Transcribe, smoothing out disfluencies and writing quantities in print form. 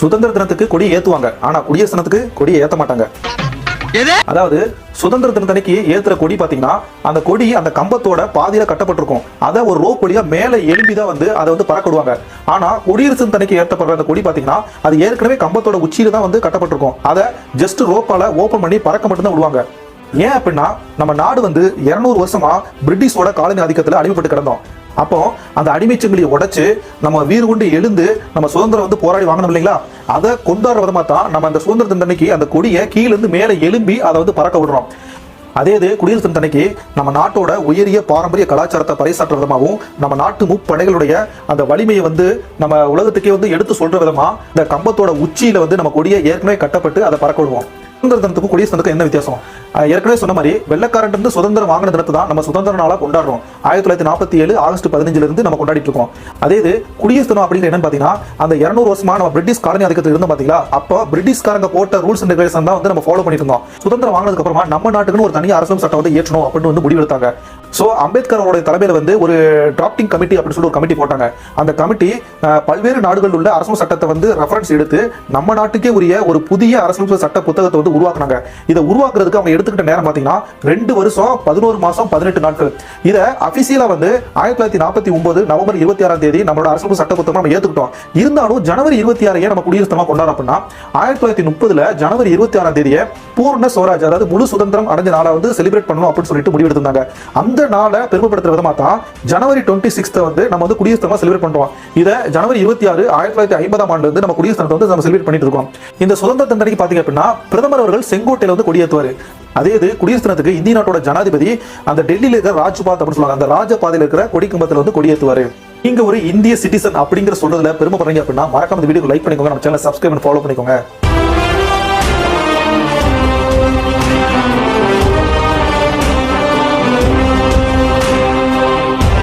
சுதந்திர தினத்துக்கு கொடி ஏத்துவாங்க, ஆனா குடியரசு தினத்துக்கு கொடியை ஏத்த மாட்டாங்க. அதாவது சுதந்திர தினத்தன்னைக்கு ஏத்துற கொடி பாத்தீங்கன்னா அந்த கொடி அந்த கம்பத்தோட பாதியில கட்டப்பட்டிருக்கும். அதை ஒரு ரோப் கொடியா மேல எழும்பிதான் அதை பறக்கிடுவாங்க. ஆனா குடியரசு தினத்தன்னைக்கு ஏற்றப்படுற அந்த கொடி பாத்தீங்கன்னா அது ஏற்கனவே கம்பத்தோட உச்சியில தான் கட்டப்பட்டிருக்கும். அதை ஜஸ்ட் ரோப்பால ஓபன் பண்ணி பறக்க மட்டும்தான் விடுவாங்க. ஏன் அப்படின்னா நம்ம நாடு 200 வருஷமா பிரிட்டிஷோட காலனி ஆதிக்கத்துல அடிமைப்பட்டு கிடந்தோம். அப்போ அந்த அடிமைச்சங்கிலியை உடைச்சு நம்ம வீறு கொண்டு எழுந்து நம்ம சுதந்திரம் போராடி வாங்கணும் இல்லைங்களா? அதை கொண்டாடுற விதமா தான் நம்ம அந்த சுதந்திர தினத்தன்னைக்கு அந்த கொடியை கீழிருந்து மேலே எழும்பி அதை பறக்க விடுறோம். அதே இது குடியரசு தினத்தன்னைக்கு நம்ம நாட்டோட உயரிய பாரம்பரிய கலாச்சாரத்தை பறைசாற்ற விதமாகவும் நம்ம நாட்டு முப்படைகளுடைய அந்த வலிமையை நம்ம உலகத்துக்கே எடுத்து சொல்ற விதமா இந்த கம்பத்தோட உச்சியில நம்ம கொடியை ஏற்கனவே கட்டப்பட்டு அதை பறக்க விடுவோம். சுதந்திர தினத்துக்கும் குடியரசு தினத்துக்கும் என்ன வித்தியாசம்? ஏற்கனவே சொன்ன மாதிரி வெள்ளக்காரன் சுதந்திரம் வாங்கின தினத்தை தான் நம்ம சுதந்திர நாளா கொண்டாடுறோம். 1947 ஆகஸ்ட் 15 இருந்து நம்ம கொண்டாடிட்டு இருக்கோம். அதே இது குடியரசு தினம் அப்படிங்கிற என்னன்னு பாத்தீங்கன்னா அந்த 200 வருஷமா நம்ம பிரிட்டிஷ் காலனி ஆதிக்கத்தில் இருந்தோம் பாத்தீங்களா? அப்போ பிரிட்டிஷ்காரங்க போட்ட ரூல்ஸ் அண்ட் ரெகுலேஷன் தான் நம்ம ஃபாலோ பண்ணிட்டு இருந்தோம். சுதந்திரம் வாங்கினதுக்கு அப்புறமா நம்ம நாட்டுக்குன்னு ஒரு தனி அரசியல் சட்டம் ஏற்றணும் அப்படின்னு முடிவெடுத்தாங்க. சோ அம்பேத்கர் அவருடைய தலைமையில ஒரு டிராப்டிங் கமிட்டி அப்படின்னு சொல்லி ஒரு கமிட்டி போட்டாங்க. அந்த கமிட்டி பல்வேறு நாடுகளில் உள்ள அரசியல் சட்டத்தை ரெஃபரன்ஸ் எடுத்து நம்ம நாட்டுக்கே உரிய ஒரு புதிய அரசியல் சட்ட புத்தகத்தை உருவாக்குனாங்க. இதை உருவாக்குறதுக்கு அவங்க எடுத்துக்கிட்ட நேரம் பாத்தீங்கன்னா 2 வருஷம் 11 மாசம் 18 நாட்கள். இதை அபிஷியலா 1949 நவம்பர் 26ஆம் தேதி நம்மளோட அரசியல் சட்ட புத்தகம் நம்ம ஏத்துக்கிட்டோம். இருந்தாலும் ஜனவரி 26 நம்ம குடியரசு தினமா கொண்டாடுறோம் அப்படின்னா 1930 ஜனவரி 26ஆம் தேதியை பூர்ண ஸ்வராஜ் அதாவது முழு சுதந்திரம் அடைஞ்ச நாளா செலிப்ரேட் பண்ணணும் அப்படின்னு சொல்லிட்டு முடிவெடுத்தாங்க. அந்த நாளை பெருமைப்படுத்துற விதமா தான் ஜனவரி 26 நம்ம குடியரசு தினமா செலிப்ரேட் பண்றோம். இதை ஜனவரி 26 1950ஆம் ஆண்டு நம்ம குடியரசு தினத்தை நம்ம செலிப்ரேட் பண்ணிட்டு இருக்கோம். இந்த சுதந்திர தினத்துக்கு பாத்தீங்க அப்படின்னா பிரதமர் அவர்கள் செங்கோட்டையில கொடியேற்றுவாரு. அதே இது குடியரசு தினத்துக்கு இந்திய நாட்டோட ஜனாதிபதி அந்த டெல்லியில இருக்கிற ராஜ்பாத் அப்படின்னு சொல்லுவாங்க, அந்த ராஜபாதையில இருக்கிற கொடிக்கம்பத்துல கொடியேற்றுவாரு. நீங்க ஒரு இந்திய சிட்டிசன் அப்படிங்கிற சொல்றதுல பெருமைப்படுறீங்க அப்படின்னா மறக்காம இந்த வீடியோ லைக் பண்ணிக்கோங்க, நம்ம சேனலை சப்ஸ்கிரைப் பண்ணி ஃபாலோ பண்ணிக்கோங்க.